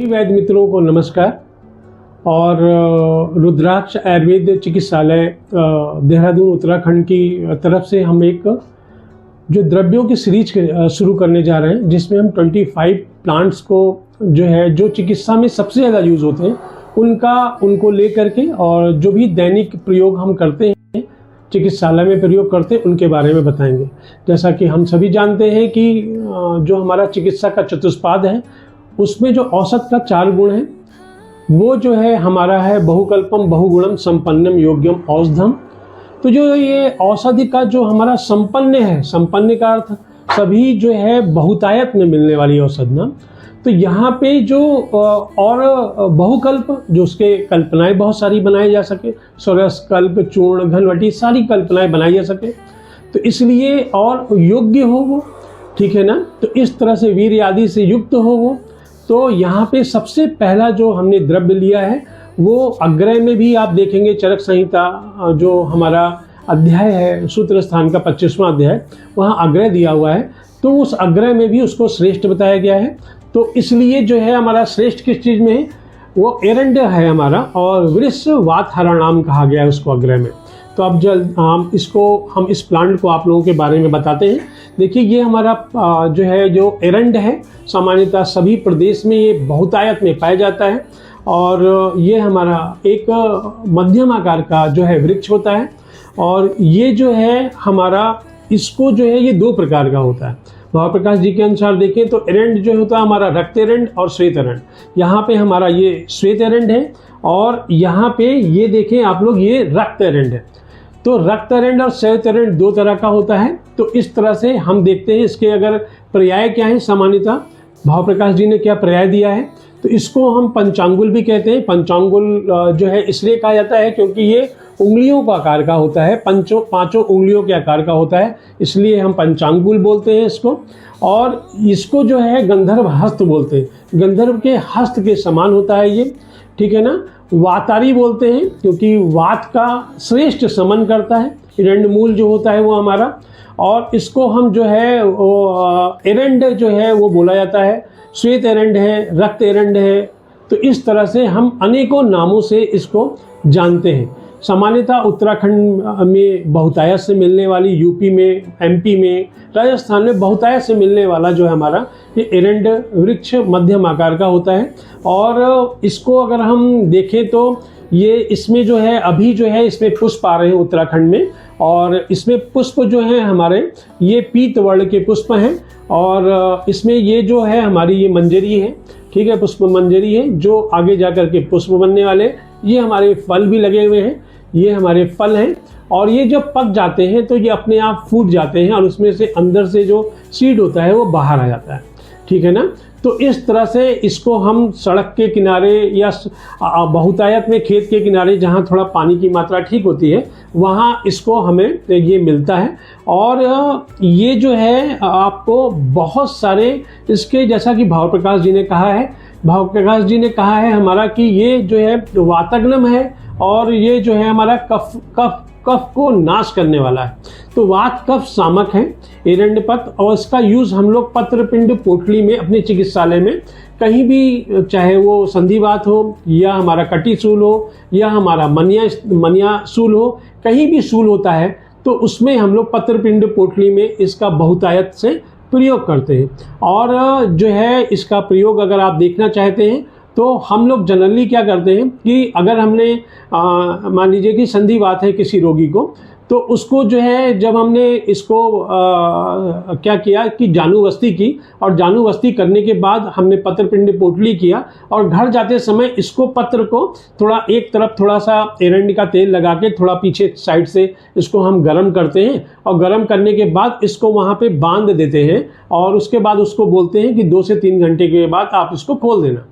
वैद्य मित्रों को नमस्कार। और रुद्राक्ष आयुर्वेद चिकित्सालय देहरादून उत्तराखंड की तरफ से हम एक जो द्रव्यों की सीरीज शुरू करने जा रहे हैं, जिसमें हम 25 प्लांट्स को जो चिकित्सा में सबसे ज़्यादा यूज़ होते हैं उनको ले करके, और जो भी दैनिक प्रयोग हम करते हैं चिकित्सालय में प्रयोग करते हैं उनके बारे में बताएंगे। जैसा कि हम सभी जानते हैं कि जो हमारा चिकित्सा का चतुष्पाद है उसमें जो औषध का 4 गुण है वो जो है हमारा है बहुकल्पम बहुगुणम संपन्नम योग्यम औषधम। तो जो ये औषधि का जो हमारा संपन्न है, संपन्न का अर्थ सभी जो है बहुतायत में मिलने वाली औषध ना। तो यहाँ पे जो और बहुकल्प जो उसके कल्पनाएं बहुत सारी बनाई जा सके, सरस कल्प चूर्ण घनवटी सारी कल्पनाएं बनाई जा सके, तो इसलिए और योग्य हो वो, ठीक है ना। तो इस तरह से वीर्य आदि से युक्त हो वो। तो यहाँ पे सबसे पहला जो हमने द्रव्य लिया है वो अग्रय में भी आप देखेंगे, चरक संहिता जो हमारा अध्याय है सूत्र स्थान का 25वां अध्याय, वहाँ अग्रय दिया हुआ है। तो उस अग्रय में भी उसको श्रेष्ठ बताया गया है। तो इसलिए जो है हमारा श्रेष्ठ किस चीज़ में है, वो एरंड है हमारा, और वृष वात हरणाम कहा गया है उसको अग्रय में। तो अब हम इस प्लांट को आप लोगों के बारे में बताते हैं। देखिए ये हमारा जो एरंड है, सामान्यतः सभी प्रदेश में ये बहुतायत में पाया जाता है, और ये हमारा एक मध्यम आकार का जो है वृक्ष होता है। और ये जो है हमारा इसको जो है ये 2 प्रकार का होता है। भावप्रकाश जी के अनुसार देखें तो एरंड जो होता है हमारा रक्त एरंड और श्वेत एरंड। यहाँ पे हमारा ये श्वेत एरंड है, और यहाँ पे ये देखें आप लोग ये रक्त एरंड है। तो रक्त एरंड और श्वेत एरंड 2 तरह का होता है। तो इस तरह से हम देखते हैं इसके अगर पर्याय क्या है, सामान्यतः भावप्रकाश जी ने क्या पर्याय दिया है। तो इसको हम पंचांगुल भी कहते हैं। पंचांगुल जो है इसलिए कहा जाता है क्योंकि ये उंगलियों का आकार का होता है, 5 उंगलियों के आकार का होता है, इसलिए हम पंचांगुल बोलते हैं इसको। और इसको जो है गंधर्व हस्त बोलते हैं, गंधर्व के हस्त के समान होता है ये, ठीक है ना। वातारी बोलते हैं क्योंकि वात का श्रेष्ठ समन करता है, एरंड मूल जो होता है वो हमारा। और इसको हम जो है एरंड जो है वो बोला जाता है, श्वेत एरंड है, रक्त एरंड है। तो इस तरह से हम अनेकों नामों से इसको जानते हैं। सामान्यतः उत्तराखंड में बहुतायत से मिलने वाली, यूपी में, एमपी में, राजस्थान में बहुतायत से मिलने वाला जो है हमारा ये एरंड वृक्ष मध्यम आकार का होता है। और इसको अगर हम देखें तो ये इसमें जो है अभी जो है इसमें पुष्प आ रहे हैं उत्तराखंड में, और इसमें पुष्प जो है हमारे ये पीत वर्ण के पुष्प हैं। और इसमें ये जो है हमारी ये मंजरी है, ठीक है, पुष्प मंजरी है जो आगे जाकर के पुष्प बनने वाले। ये हमारे फल भी लगे हुए हैं, ये हमारे फल हैं। और ये जब पक जाते हैं तो ये अपने आप फूट जाते हैं, और उसमें से अंदर से जो सीड होता है वो बाहर आ जाता है, ठीक है ना। तो इस तरह से इसको हम सड़क के किनारे या बहुतायत में खेत के किनारे जहाँ थोड़ा पानी की मात्रा ठीक होती है वहाँ इसको हमें ये मिलता है। और ये जो है आपको बहुत सारे इसके, जैसा कि भावप्रकाश जी ने कहा है, भावप्रकाश जी ने कहा है हमारा कि ये जो है वातग्नम है, और ये जो है हमारा कफ को नाश करने वाला है। तो वात कफ सामक है एरंड पत्र, और इसका यूज हम लोग पत्र पिंड पोटली में अपने चिकित्सालय में कहीं भी, चाहे वो संधिवात हो या हमारा कटी सूल हो या हमारा मनिया सूल हो, कहीं भी सूल होता है तो उसमें हम लोग पत्र पिंड पोटली में इसका बहुतायत से प्रयोग करते हैं। और जो है इसका प्रयोग अगर आप देखना चाहते हैं तो हम लोग जनरली क्या करते हैं कि अगर हमने मान लीजिए कि संधिवात है किसी रोगी को, तो उसको जो है जब हमने इसको क्या किया कि जानुवस्ती की, और जानुवस्ती करने के बाद हमने पत्र पिंड पोटली किया, और घर जाते समय इसको पत्र को थोड़ा एक तरफ थोड़ा सा एरंड का तेल लगा के थोड़ा पीछे साइड से इसको हम गर्म करते हैं, और गर्म करने के बाद इसको वहाँ पे बांध देते हैं, और उसके बाद उसको बोलते हैं कि 2 से 3 घंटे के बाद आप इसको खोल देना।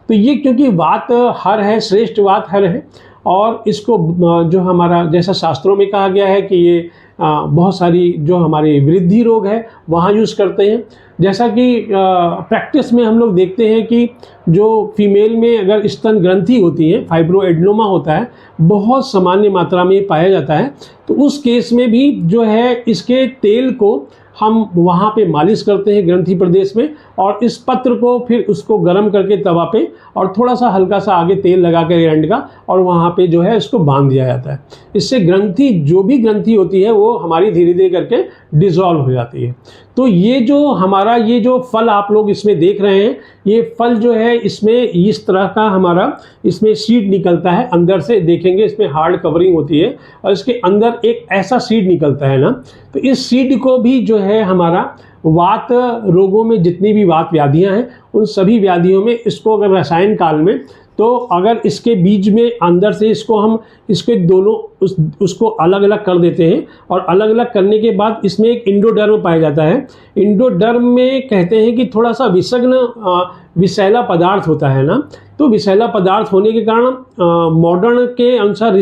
तो ये क्योंकि वात हर है, श्रेष्ठ वात हर है, और इसको जो हमारा जैसा शास्त्रों में कहा गया है कि ये बहुत सारी जो हमारे वृद्धि रोग है वहाँ यूज़ करते हैं। जैसा कि प्रैक्टिस में हम लोग देखते हैं कि जो फीमेल में अगर स्तन ग्रंथि होती है, फाइब्रोएडेनोमा होता है, बहुत सामान्य मात्रा में पाया जाता है, तो उस केस में भी जो है इसके तेल को हम वहाँ पे मालिश करते हैं ग्रंथि प्रदेश में, और इस पत्र को फिर उसको गर्म करके तवा पे और थोड़ा सा हल्का सा आगे तेल लगा कर एंड का, और वहाँ पे जो है इसको बांध दिया जाता है। इससे ग्रंथि, जो भी ग्रंथि होती है वो हमारी धीरे धीरे करके डिसॉल्व हो जाती है। तो ये जो हमारा ये जो फल आप लोग इसमें देख रहे हैं, ये फल जो है इसमें इस तरह का हमारा इसमें सीड निकलता है अंदर से, देखेंगे इसमें हार्ड कवरिंग होती है और इसके अंदर एक ऐसा सीड निकलता है ना। तो इस सीड को भी जो है हमारा वात रोगों में, जितनी भी वात व्याधियां हैं उन सभी व्याधियों में इसको अगर रसायन काल में, तो अगर इसके बीज में अंदर से इसको हम इसके दोनों उसको अलग अलग कर देते हैं, और अलग अलग करने के बाद इसमें एक इंडोडर्म पाया जाता है। इंडोडर्म में कहते हैं कि थोड़ा सा विषग्न विषैला पदार्थ होता है ना, तो विषैला पदार्थ होने के कारण मॉडर्न के अनुसार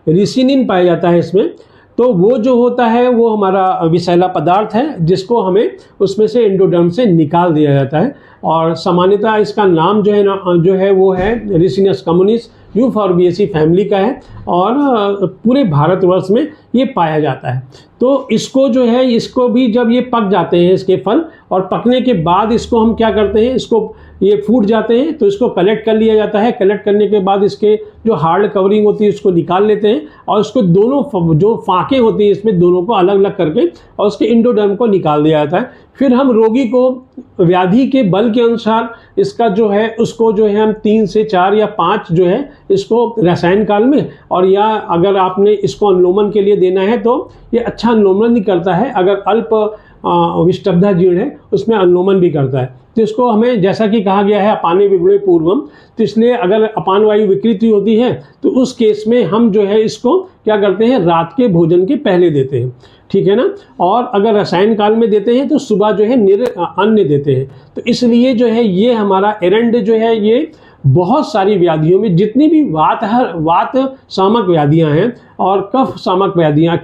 रिसिनिन पाया जाता है इसमें। तो वो जो होता है वो हमारा विषैला पदार्थ है, जिसको हमें उसमें से एंडोडर्म से निकाल दिया जाता है। और सामान्यतः इसका नाम जो है ना, जो है वो है रिसिनस कम्युनिस, यूफॉर्बिएसी फैमिली का है, और पूरे भारतवर्ष में ये पाया जाता है। तो इसको जो है, इसको भी जब ये पक जाते हैं इसके फल, और पकने के बाद इसको हम क्या करते हैं, इसको ये फूट जाते हैं तो इसको कलेक्ट कर लिया जाता है। कलेक्ट करने के बाद इसके जो हार्ड कवरिंग होती है उसको निकाल लेते हैं, और इसको दोनों जो फाके होती हैं इसमें दोनों को अलग अलग करके और उसके इंडोडर्म को निकाल दिया जाता है। फिर हम रोगी को व्याधि के बल के अनुसार इसका जो है उसको जो है हम 3 से 4 या 5 जो है इसको रसायन काल में, और या अगर आपने इसको अनुलोमन के लिए देना है तो ये अच्छा अनुलोमन भी करता है। अगर अल्प विष्टब्धा जीर्ण है उसमें अनुलोमन भी करता है। तो इसको हमें, जैसा कि कहा गया है अपाने विगुणे पूर्वम, तो इसलिए अगर अपान वायु विकृति होती है तो उस केस में हम जो है इसको क्या करते हैं, रात के भोजन के पहले देते हैं, ठीक है ना। और अगर रसायन काल में देते हैं तो सुबह जो है अन्न देते हैं। तो इसलिए जो है ये हमारा एरंड जो है ये बहुत सारी व्याधियों में, जितनी भी वात सामक व्याधियां हैं और कफ सामक व्याधियां,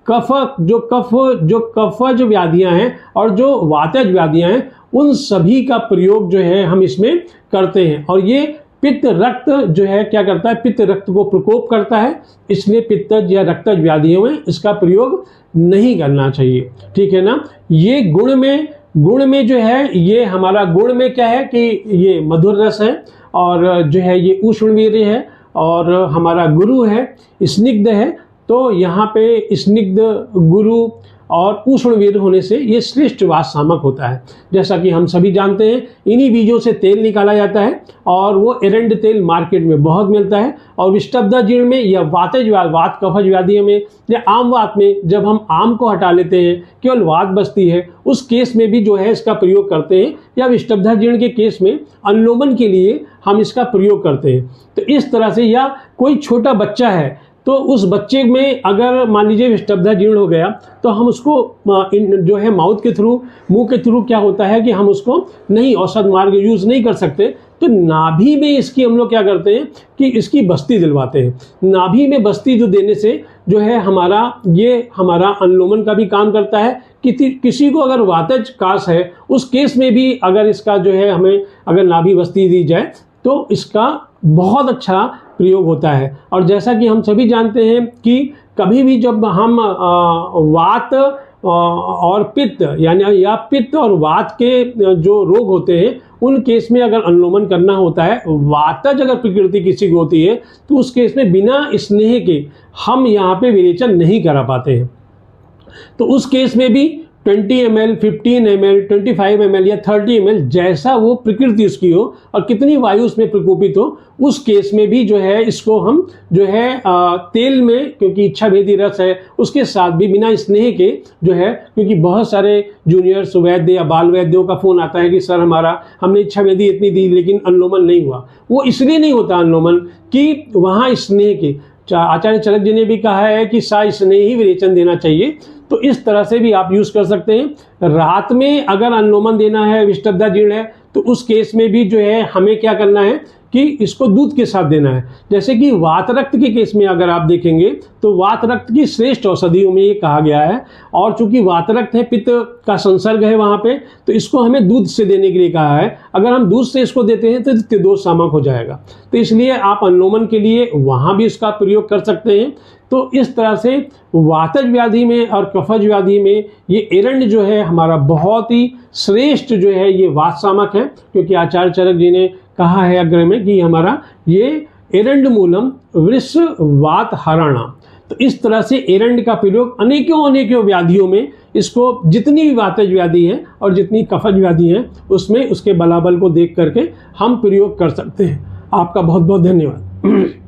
कफज व्याधियां हैं और जो वातज व्याधियां हैं, उन सभी का प्रयोग जो है हम इसमें करते हैं। और ये पित्त रक्त जो है क्या करता है, पित्त रक्त को प्रकोप करता है, इसलिए पित्तज या रक्तज व्याधियों में इसका प्रयोग नहीं करना चाहिए, ठीक है ना। ये गुण में जो है, ये हमारा गुण में क्या है कि ये मधुर रस है, और जो है ये उष्णवीर्य है, और हमारा गुरु है, स्निग्ध है। तो यहाँ पे स्निग्ध, गुरु और उष्णवीर्य होने से ये श्रेष्ठ वात सामक होता है। जैसा कि हम सभी जानते हैं, इन्हीं बीजों से तेल निकाला जाता है, और वो एरंड तेल मार्केट में बहुत मिलता है। और विष्टब्धा जीर्ण में या वात कफज व्याधियों में या आम वात में, जब हम आम को हटा लेते हैं, केवल वात बचती है, उस केस में भी जो है इसका प्रयोग करते हैं। या विष्टब्धा जीर्ण के केस में अनुलोमन के लिए हम इसका प्रयोग करते हैं। तो इस तरह से, या कोई छोटा बच्चा है तो उस बच्चे में अगर मान लीजिए विष्टब्धा जीर्ण हो गया, तो हम उसको जो है माउथ के थ्रू, मुंह के थ्रू क्या होता है कि हम उसको नहीं औषध मार्ग यूज़ नहीं कर सकते, तो नाभि में इसकी हम लोग क्या करते हैं कि इसकी बस्ती दिलवाते हैं। नाभि में बस्ती जो देने से जो है हमारा अनुलोमन का भी काम करता है। किसी को अगर वातज कास है, उस केस में भी अगर इसका जो है हमें अगर नाभि बस्ती दी जाए तो इसका बहुत अच्छा प्रयोग होता है। और जैसा कि हम सभी जानते हैं कि कभी भी जब हम वात और पित्त, यानी या पित्त और वात के जो रोग होते हैं, उन केस में अगर अनुलोमन करना होता है, वातज अगर प्रकृति किसी को होती है, तो उस केस में बिना स्नेह के हम यहाँ पे विरेचन नहीं करा पाते हैं। तो उस केस में भी 20 ml, 15 ml, 25 ml या 30 ml, जैसा वो प्रकृति उसकी हो और कितनी वायु उसमें प्रकोपित हो, उस केस में भी जो है इसको हम जो है तेल में, क्योंकि इच्छा भेदी रस है, उसके साथ भी बिना स्नेह के जो है, क्योंकि बहुत सारे जूनियर्स वैद्य या बाल वैद्यों का फ़ोन आता है कि सर हमने इच्छा भेदी इतनी दी लेकिन अनुलोमन नहीं हुआ। वो इसलिए नहीं होता अनुलोमन कि वहाँ स्नेह के, आचार्य चरक जी ने भी कहा है कि सा स्नेह ही विरेचन देना चाहिए। तो इस तरह से भी आप यूज़ कर सकते हैं। रात में अगर अनुलोमन देना है, विष्टब्धा जीर्ण है, तो उस केस में भी जो है हमें क्या करना है कि इसको दूध के साथ देना है। जैसे कि वात रक्त के केस में अगर आप देखेंगे तो वात रक्त की श्रेष्ठ औषधियों में ये कहा गया है, और चूंकि वात रक्त है, पित्त का संसर्ग है वहाँ पे, तो इसको हमें दूध से देने के लिए कहा है। अगर हम दूध से इसको देते हैं तो त्रिदोष सामक हो जाएगा, तो इसलिए आप अनुलोमन के लिए वहाँ भी इसका प्रयोग कर सकते हैं। तो इस तरह से वातज व्याधि में और कफज व्याधि में ये एरंड जो है हमारा बहुत ही श्रेष्ठ जो है ये वात सामक है, क्योंकि आचार्य चरक जी ने कहा है अग्र में कि हमारा ये एरंड मूलम वृष वात हराणा। तो इस तरह से एरंड का प्रयोग अनेकों व्याधियों में, इसको जितनी भी वातज व्याधि है और जितनी कफज व्याधि है उसमें उसके बलाबल को देख करके हम प्रयोग कर सकते हैं। आपका बहुत बहुत धन्यवाद।